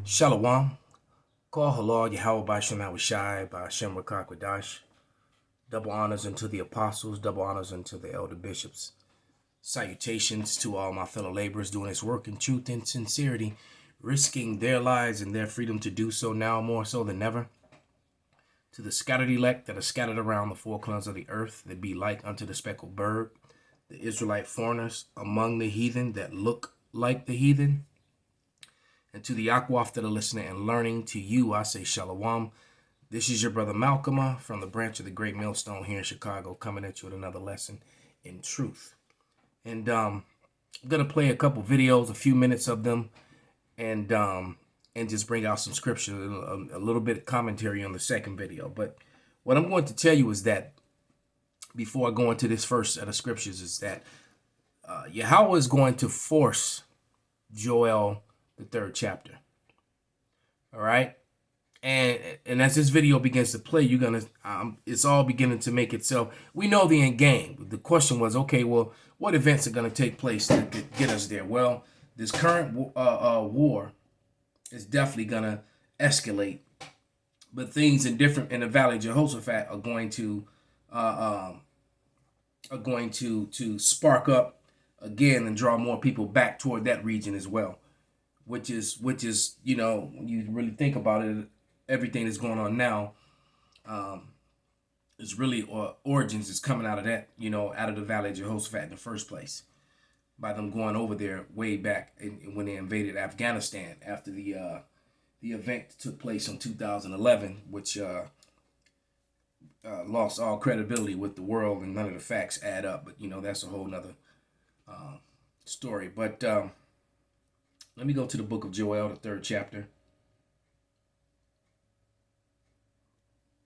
Shalom. Call halal Yahweh by Shem Shai by Shem Rakakwadash. Double honors unto the apostles, double honors unto the elder bishops. Salutations to all my fellow laborers doing this work in truth and sincerity, risking their lives and their freedom to do so now more so than ever. To the scattered elect that are scattered around the four corners of the earth, that be like unto the speckled bird, the Israelite foreigners among the heathen that look like the heathen, and to the Akwaf that are listening and learning, to you I say Shalom. This is your brother Malcolm from the branch of the Great Millstone here in Chicago, coming at you with another lesson in truth. And I'm gonna play a couple videos, a few minutes of them, and just bring out some scripture, a little bit of commentary on the second video. But what I'm going to tell you is that before I go into this first set of scriptures is that Yahweh is going to force Joel the third chapter. All right. And as this video begins to play, you're gonna it's all beginning to make itself. We know the end game. The question was, okay, well, what events are gonna take place to get us there? Well, this current war is definitely gonna escalate, but things in the Valley of Jehoshaphat are going to spark up again and draw more people back toward that region as well. Which is when you really think about it, everything that's going on now is really origins is coming out of that, out of the Valley of Jehoshaphat in the first place, by them going over there way back when they invaded Afghanistan after the event took place in 2011, which lost all credibility with the world and none of the facts add up. But that's a whole nother story. But let me go to the book of Joel, the third chapter.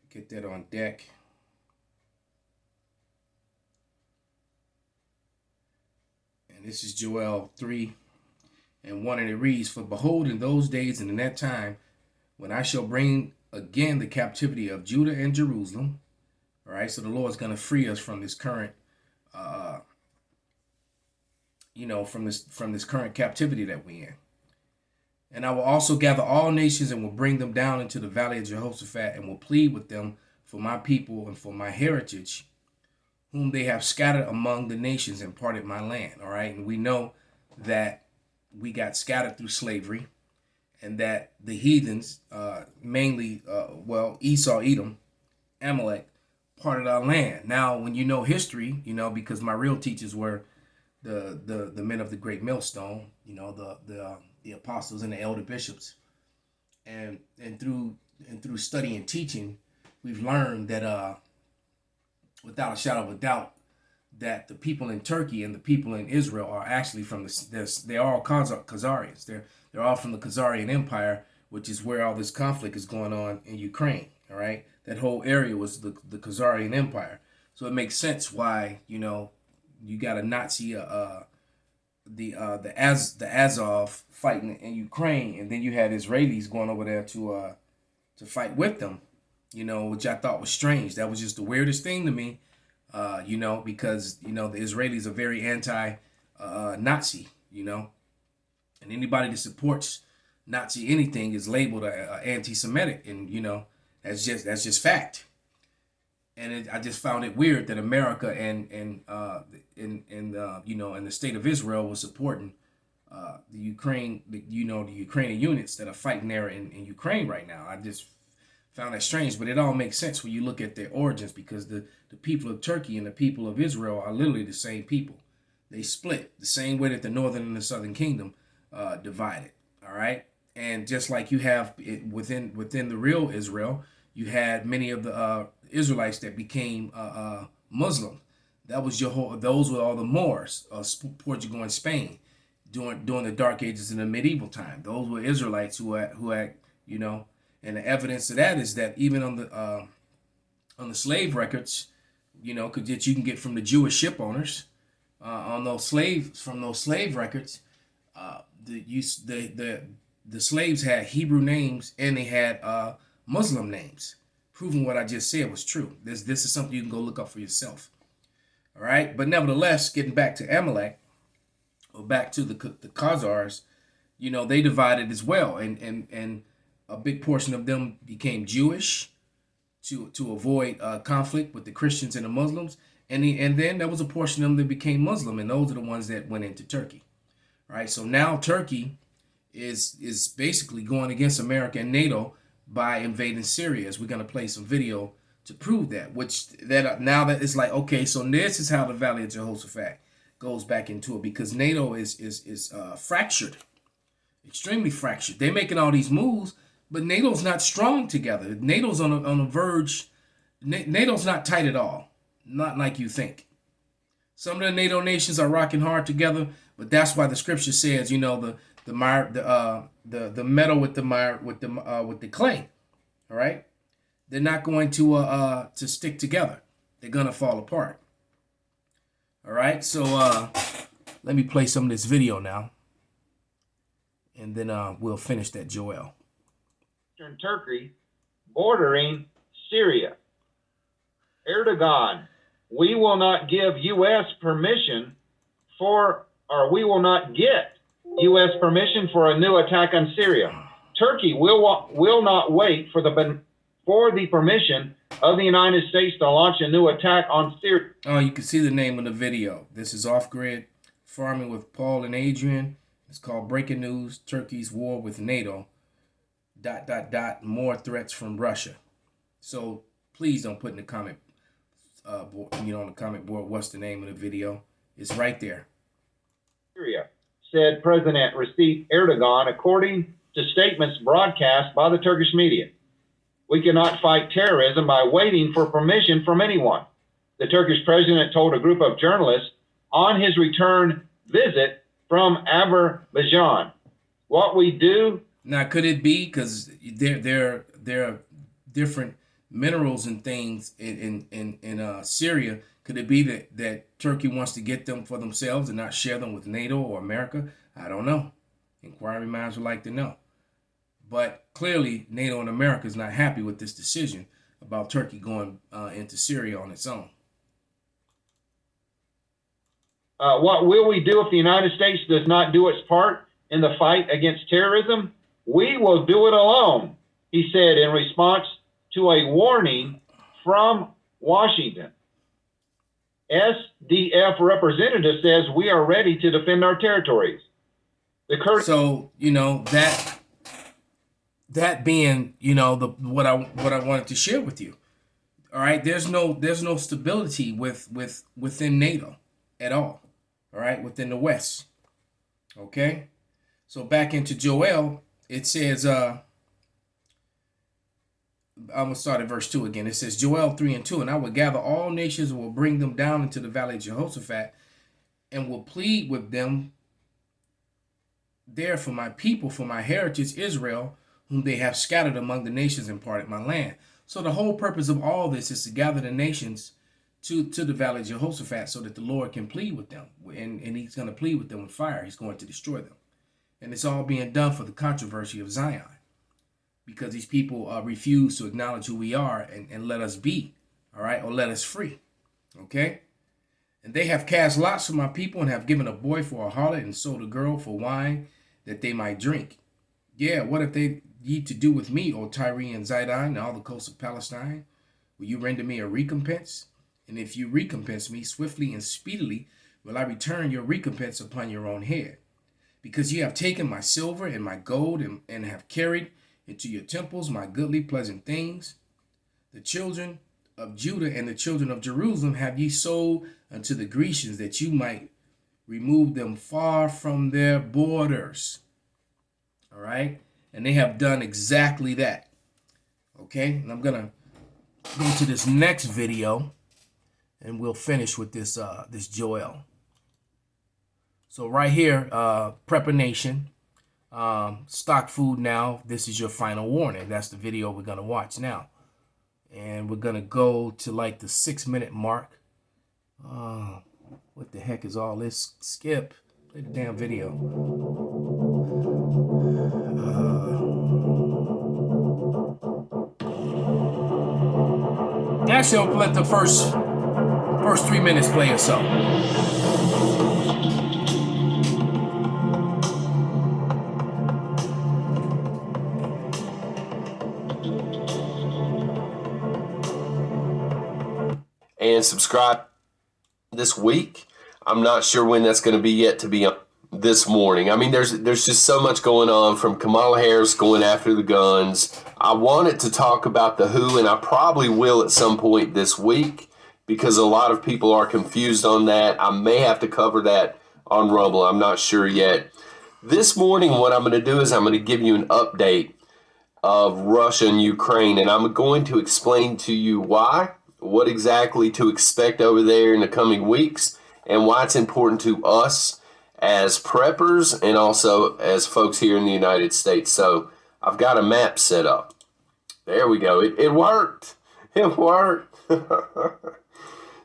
Get that on deck. And this is Joel 3 and 1, and it reads, "For behold, in those days and in that time, when I shall bring again the captivity of Judah and Jerusalem." All right, so the Lord's going to free us from this current, from this current captivity that we're in. "And I will also gather all nations and will bring them down into the Valley of Jehoshaphat and will plead with them for my people and for my heritage, whom they have scattered among the nations and parted my land." All right. And we know that we got scattered through slavery and that the heathens, mainly, Esau, Edom, Amalek, parted our land. Now, when you know history, because my real teachers were the men of the Great Millstone, the apostles and the elder bishops, and through study and teaching, we've learned that without a shadow of a doubt, that the people in Turkey and the people in Israel are actually from they're all Khazarians. They're all from the Khazarian Empire, which is where all this conflict is going on in Ukraine. All right, that whole area was the Khazarian Empire. So it makes sense why you got a Nazi the Azov fighting in Ukraine, and then you had Israelis going over there to fight with them, which I thought was strange. That was just the weirdest thing to me, because the Israelis are very anti-Nazi, and anybody that supports Nazi anything is labeled anti-Semitic, and that's just fact. And I just found it weird that America and the state of Israel was supporting the Ukrainian units that are fighting there in Ukraine right now. I just found that strange, but it all makes sense when you look at their origins, because the people of Turkey and the people of Israel are literally the same people. They split the same way that the northern and the southern kingdom divided. All right, and just like you have within the real Israel, you had many of the Israelites that became Muslim. Those were all the Moors, Portugal and Spain, during the Dark Ages in the medieval time. Those were Israelites who had and the evidence of that is that even on the slave records, that you can get from the Jewish ship owners from those slave records, the slaves had Hebrew names and they had Muslim names, proving what I just said was true. This is something you can go look up for yourself. All right, but nevertheless, getting back to Amalek, or back to the Khazars, you know, they divided as well, and a big portion of them became Jewish to avoid conflict with the Christians and the Muslims, and then there was a portion of them that became Muslim, and those are the ones that went into Turkey. All right, so now Turkey is basically going against America and NATO by invading Syria. As we're gonna play some video to prove that. Now that it's like, okay, so this is how the Valley of Jehoshaphat goes back into it, because NATO is fractured, extremely fractured. They're making all these moves, but NATO's not strong together. NATO's on a verge. NATO's not tight at all, not like you think. Some of the NATO nations are rocking hard together, but that's why the scripture says, you know, the metal with the clay. All right, they're not going to stick together. They're gonna fall apart. All right, so let me play some of this video now, and then we'll finish that Joel. In Turkey, bordering Syria. Erdogan, we will not give U.S. permission for, or we will not get U.S. permission for a new attack on Syria. Turkey will not wait for the permission of the United States to launch a new attack on Syria. Oh, you can see the name of the video. This is Off Grid Farming with Paul and Adrian. It's called Breaking News: Turkey's War with NATO. ... More threats from Russia. So please don't put in the comment board, on the comment board, what's the name of the video. It's right there. Syria, said President Recep Erdogan, according to statements broadcast by the Turkish media. We cannot fight terrorism by waiting for permission from anyone, the Turkish president told a group of journalists on his return visit from Azerbaijan. What we do. Now, could it be because there are different minerals and things in Syria? Could it be that Turkey wants to get them for themselves and not share them with NATO or America? I don't know. Inquiring minds would like to know. But clearly, NATO and America is not happy with this decision about Turkey going into Syria on its own. What will we do if the United States does not do its part in the fight against terrorism? We will do it alone, he said in response to a warning from Washington. SDF representative says we are ready to defend our territories. So, that being, what I wanted to share with you. All right, there's no stability within NATO at all. All right, within the West. Okay? So back into Joel, it says, I'm going to start at verse 2 again. It says, Joel 3:2, and I will gather all nations and will bring them down into the valley of Jehoshaphat and will plead with them there for my people, for my heritage Israel, whom they have scattered among the nations and parted my land. So the whole purpose of all this is to gather the nations to the valley of Jehoshaphat so that the Lord can plead with them. And he's going to plead with them with fire. He's going to destroy them. And it's all being done for the controversy of Zion, because these people refuse to acknowledge who we are and let us be, all right, or let us free, okay? And they have cast lots for my people and have given a boy for a harlot and sold a girl for wine that they might drink. Yeah, what have they ye to do with me, O Tyre and Zidon, and all the coasts of Palestine? Will you render me a recompense? And if you recompense me swiftly and speedily, will I return your recompense upon your own head? Because ye have taken my silver and my gold and have carried into your temples my goodly pleasant things. The children of Judah and the children of Jerusalem have ye sold unto the Grecians, that you might remove them far from their borders. All right? And they have done exactly that. Okay? And I'm going to go to this next video, and we'll finish with this Joel. So right here, Prepper Nation, stock food now. This is your final warning. That's the video we're going to watch now. And we're going to go to like the 6-minute mark. What the heck is all this? Skip. Play the damn video. Actually, I'll let the first 3 minutes play or so. and subscribe this week. I'm not sure when that's going to be yet to be this morning. I mean, there's just so much going on, from Kamala Harris going after the guns. I wanted to talk about the WHO, and I probably will at some point this week, because a lot of people are confused on that. I may have to cover that on Rumble. I'm not sure yet. This morning, what I'm going to do is I'm going to give you an update of Russia and Ukraine, and I'm going to explain to you what exactly to expect over there in the coming weeks, and why it's important to us as preppers and also as folks here in the United States. So I've got a map set up. There we go. It worked. It worked.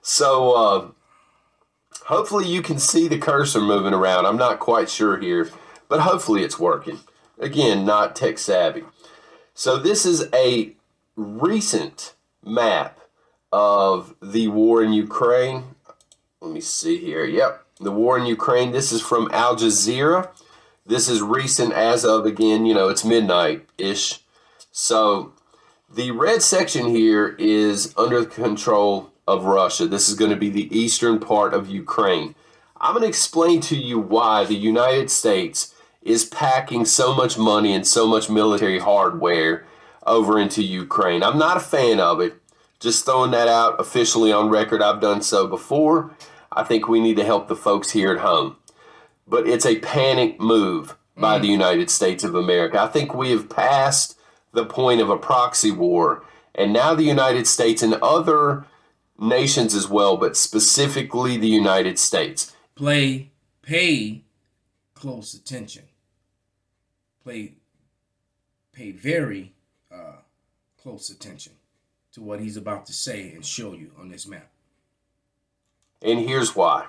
So hopefully you can see the cursor moving around. I'm not quite sure here, but hopefully it's working. Again, not tech savvy. So this is a recent map of the war in Ukraine. Let me see here. Yep, the war in Ukraine. This is from Al Jazeera. This is recent as of, again, it's midnight-ish. So the red section here is under the control of Russia. This is going to be the eastern part of Ukraine. I'm going to explain to you why the United States is packing so much money and so much military hardware over into Ukraine. I'm not a fan of it. Just throwing that out officially on record. I've done so before. I think we need to help the folks here at home. But it's a panic move by the United States of America. I think we have passed the point of a proxy war. And now the United States and other nations as well, but specifically the United States, Pay close attention. Pay very close attention to what he's about to say and show you on this map. And here's why.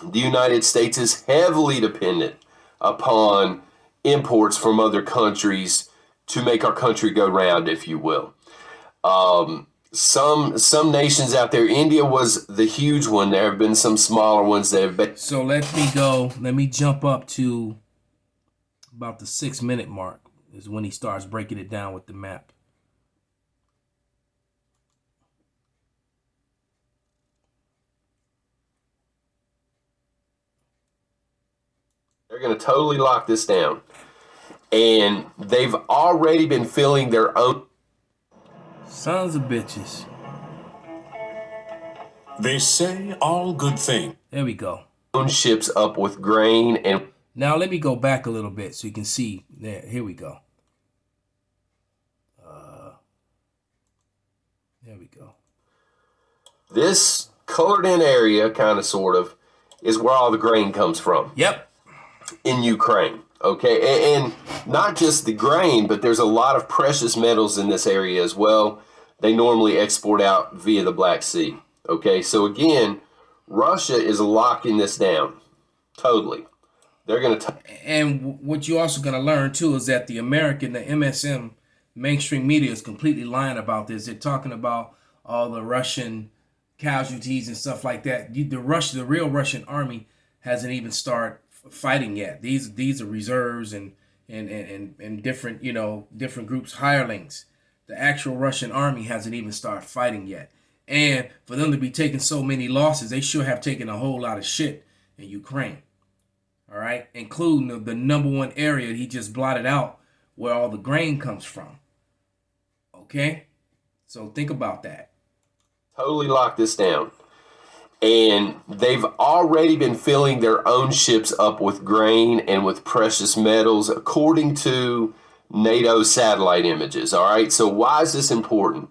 The United States is heavily dependent upon imports from other countries to make our country go round, if you will. Some nations out there, India was the huge one. There have been some smaller ones that have been. So let me jump up to about the 6-minute mark is when he starts breaking it down with the map. They're going to totally lock this down. And they've already been filling their own. Sons of bitches. They say all good things. There we go. Own ships up with grain and. Now let me go back a little bit so you can see. There, here we go. There we go. This colored in area, kind of, sort of, is where all the grain comes from. Yep. In Ukraine. Okay, and not just the grain, but there's a lot of precious metals in this area as well. They normally export out via the Black Sea. Okay, so again, Russia is locking this down. Totally. They're going to... And what you're also going to learn, too, is that the MSM, mainstream media, is completely lying about this. They're talking about all the Russian casualties and stuff like that. The real Russian army hasn't even started fighting yet. These are reserves and different different groups, hirelings. The actual Russian army hasn't even started fighting yet. And for them to be taking so many losses, they sure have taken a whole lot of shit in Ukraine. All right, including the number one area he just blotted out where all the grain comes from. Okay, so think about that. Totally lock this down. And they've already been filling their own ships up with grain and with precious metals, according to NATO satellite images. All right, so why is this important?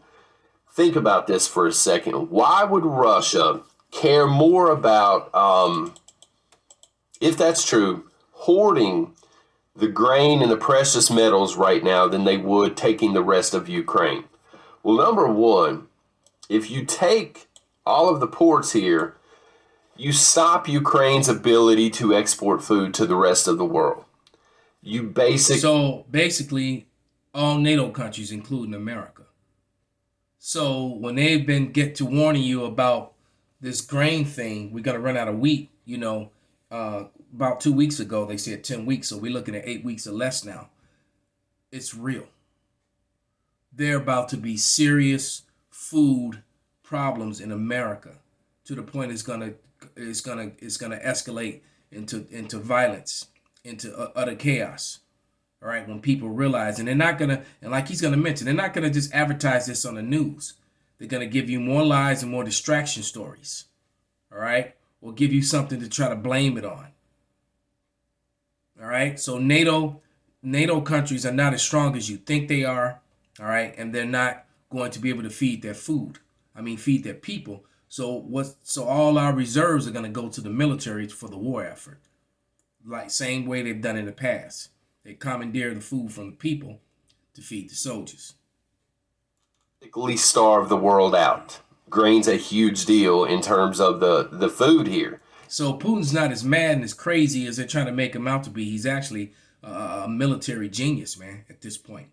Think about this for a second. Why would Russia care more about, if that's true, hoarding the grain and the precious metals right now than they would taking the rest of Ukraine? Well, number one, if you take all of the ports here, you stop Ukraine's ability to export food to the rest of the world. So basically, all NATO countries, including America. So when they've been get to warning you about this grain thing, we're gonna run out of wheat. About 2 weeks ago they said 10 weeks, so we're looking at 8 weeks or less now. It's real. They're about to be serious food problems in America to the point it's gonna escalate into violence, into utter chaos. All right, when people realize, and they're not gonna, and like he's gonna mention, they're not gonna just advertise this on the news. They're gonna give you more lies and more distraction stories. All right, or give you something to try to blame it on. All right, so NATO countries are not as strong as you think they are. All right, and they're not going to be able to feed their food. Feed their people. So all our reserves are going to go to the military for the war effort, like same way they've done in the past. They commandeer the food from the people to feed the soldiers. Starve the world out. Grain's a huge deal in terms of the food here. So Putin's not as mad and as crazy as they're trying to make him out to be. He's actually a military genius, man, at this point.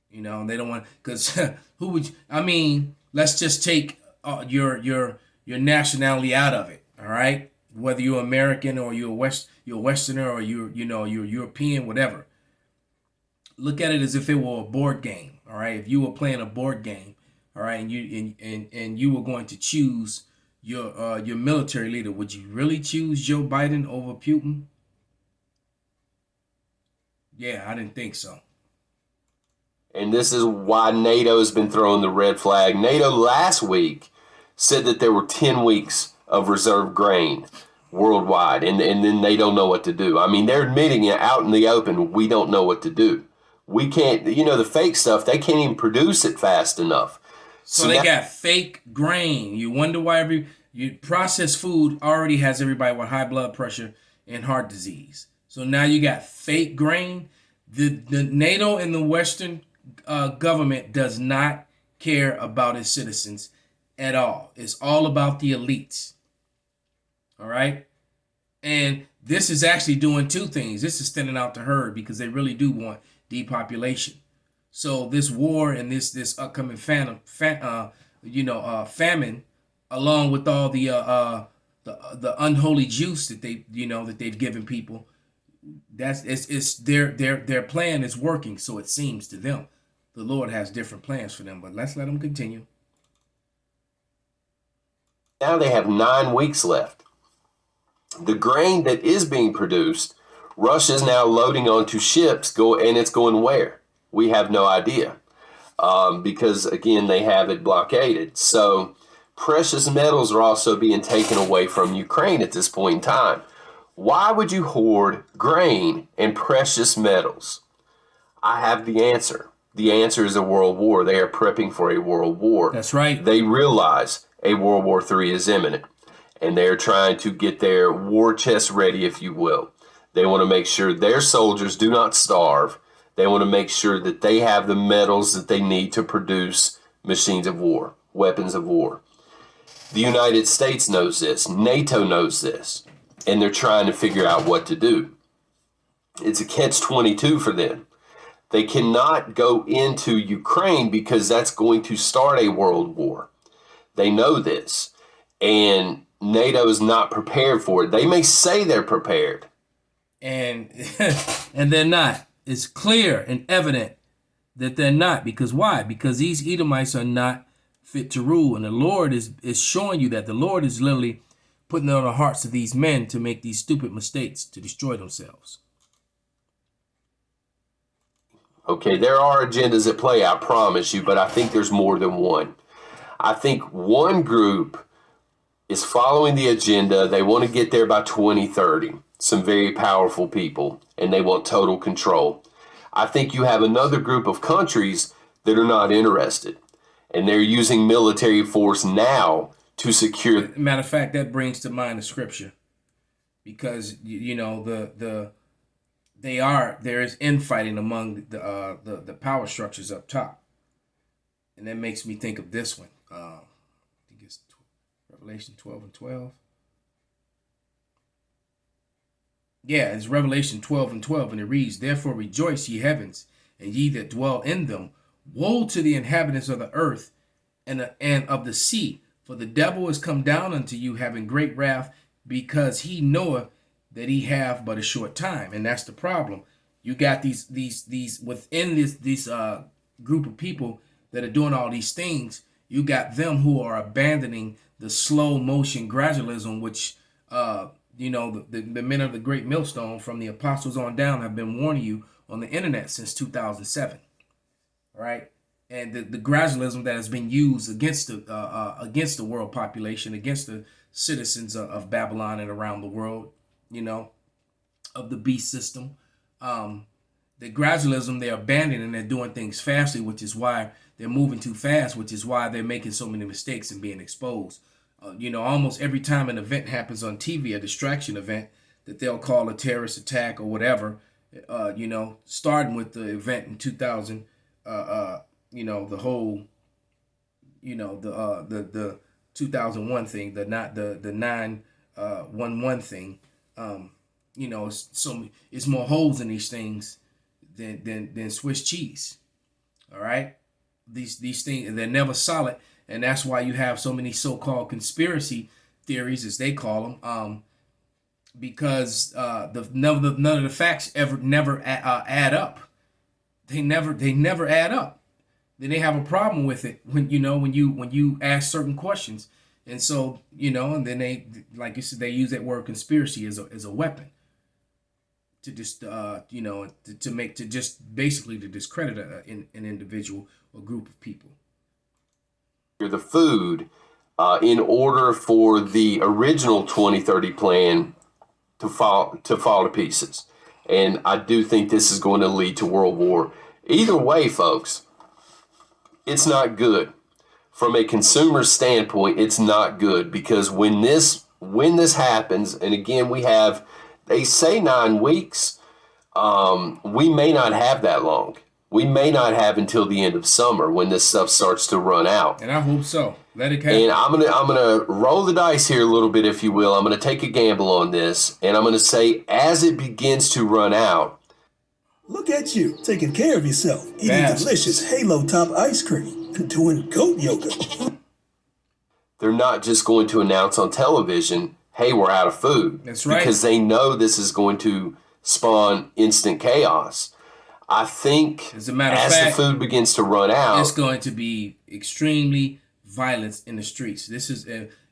You know, they don't want, because who would let's just take your nationality out of it. All right, whether you're American or you're Westerner or you're European, whatever. Look at it as if it were a board game. All right, if you were playing a board game, all right, and you were going to choose your military leader, would you really choose Joe Biden over Putin? Yeah, I didn't think so. And this is why NATO has been throwing the red flag. NATO last week said that there were 10 weeks of reserve grain worldwide, and then they don't know what to do. They're admitting it out in the open. We don't know what to do. We can't, the fake stuff, they can't even produce it fast enough. So they got fake grain. You wonder why processed food already has everybody with high blood pressure and heart disease. So now you got fake grain. The NATO and the Western government does not care about its citizens at all. It's all about the elites. All right? And this is actually doing two things. This is thinning out the herd because they really do want depopulation. So this war and this upcoming famine, along with all the unholy juice that they've given people, it's their plan is working. So it seems to them. The Lord has different plans for them, but let's let them continue. Now they have 9 weeks left. The grain that is being produced, Russia is now loading onto ships, and it's going where? We have no idea, because again they have it blockaded. So precious metals are also being taken away from Ukraine at this point in time. Why would you hoard grain and precious metals? I have the answer. The answer is a world war. They are prepping for a world war. That's right. They realize a World War III is imminent, and they're trying to get their war chest ready, if you will. They want to make sure their soldiers do not starve. They want to make sure that they have the metals that they need to produce machines of war, weapons of war. The United States knows this. NATO knows this, and they're trying to figure out what to do. It's a catch-22 for them. They cannot go into Ukraine because that's going to start a world war. They know this, and NATO is not prepared for it. They may say they're prepared, and they're not. It's clear and evident that they're not. Because why? Because these Edomites are not fit to rule, and the Lord is showing you that. The Lord is literally putting it on the hearts of these men to make these stupid mistakes to destroy themselves. Okay, there are agendas at play, I promise you, but I think there's more than one. I think one group is following the agenda. They want to get there by 2030. Some very powerful people, and they want total control. I think you have another group of countries that are not interested, and they're using military force now to secure. Matter of fact, that brings to mind the scripture, because there is infighting among the power structures up top, and that makes me think of this one. I think it's Revelation 12:12. Yeah, it's Revelation 12:12, and it reads, "Therefore rejoice, ye heavens, and ye that dwell in them. Woe to the inhabitants of the earth and of the sea, for the devil is come down unto you, having great wrath, because he knoweth that he have but a short time." And that's the problem. You got these within this group of people that are doing all these things. You got them who are abandoning the slow motion gradualism, which the men of the great millstone from the apostles on down have been warning you on the internet since 2007. Right? And the gradualism that has been used against the world population, against the citizens of Babylon and around the world, of the beast system. The gradualism they're abandoning and they're doing things fastly, which is why they're moving too fast, which is why they're making so many mistakes and being exposed. Almost every time an event happens on TV, a distraction event that they'll call a terrorist attack or whatever, starting with the event in 2000, the whole, the 2001 thing, the 911 thing. It's more holes in these things than Swiss cheese. All right, these things, they're never solid, and that's why you have so many so-called conspiracy theories, as they call them, because none of the facts never add up. They never add up. Then they have a problem with it when you ask certain questions, and so and then they, like you said, they use that word conspiracy as a weapon to just to discredit an individual or group of people. The food in order for the original 2030 plan to fall to pieces. And I do think this is going to lead to world war. Either way, folks, it's not good. From a consumer standpoint, it's not good, because when this happens, and again, they say 9 weeks, we may not have that long. We may not have until the end of summer when this stuff starts to run out. And I hope so. Let it happen. And I'm gonna roll the dice here a little bit, if you will. I'm gonna take a gamble on this, and I'm gonna say, as it begins to run out. Look at you, taking care of yourself, eating delicious Halo Top ice cream, and doing goat yoga. They're not just going to announce on television, hey, we're out of food. That's right. Because they know this is going to spawn instant chaos. I think as the food begins to run out, it's going to be extremely violence in the streets. This is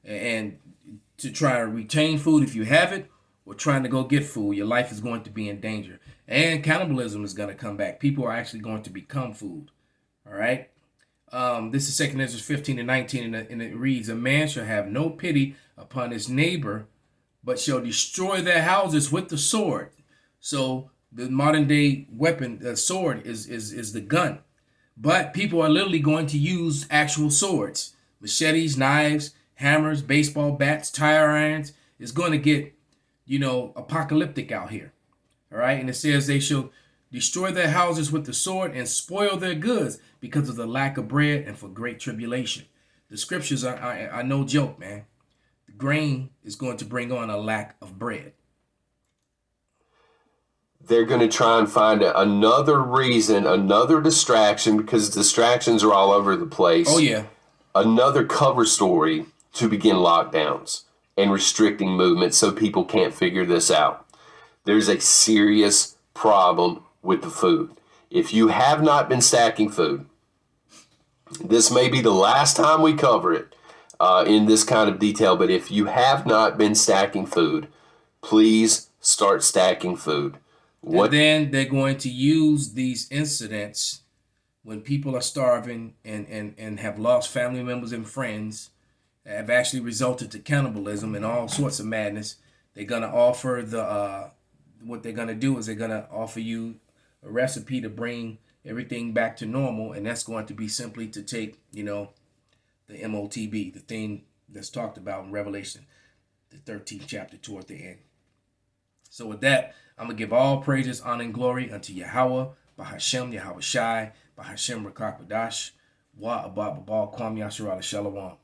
and to try to retain food, if you have it, or trying to go get food, your life is going to be in danger. And cannibalism is going to come back. People are actually going to become food. All right. This is 2 Ezra 15-19, and it reads, "A man shall have no pity upon his neighbor, but shall destroy their houses with the sword." So the modern day weapon, the sword, is the gun. But people are literally going to use actual swords, machetes, knives, hammers, baseball bats, tire irons. It's going to get, apocalyptic out here. All right. And it says they shall destroy their houses with the sword and spoil their goods because of the lack of bread and for great tribulation. The scriptures are no joke, man. The grain is going to bring on a lack of bread. They're going to try and find another reason, another distraction, because distractions are all over the place. Oh, yeah. Another cover story to begin lockdowns and restricting movement so people can't figure this out. There's a serious problem with the food. If you have not been stacking food, this may be the last time we cover it in this kind of detail, but if you have not been stacking food, please start stacking food. And then they're going to use these incidents when people are starving and have lost family members and friends, have actually resulted to cannibalism and all sorts of madness. They're going to offer what they're going to do is they're going to offer you a recipe to bring everything back to normal, and that's going to be simply to take, the MOTB, the thing that's talked about in Revelation, the 13th chapter toward the end. So with that, I'm going to give all praises, honor, and glory unto Yahweh, Bahashem, Yahweh Shai, Bahashem Rakakwadash, Wa Abba Babal, Kwam Yasharala Shalom.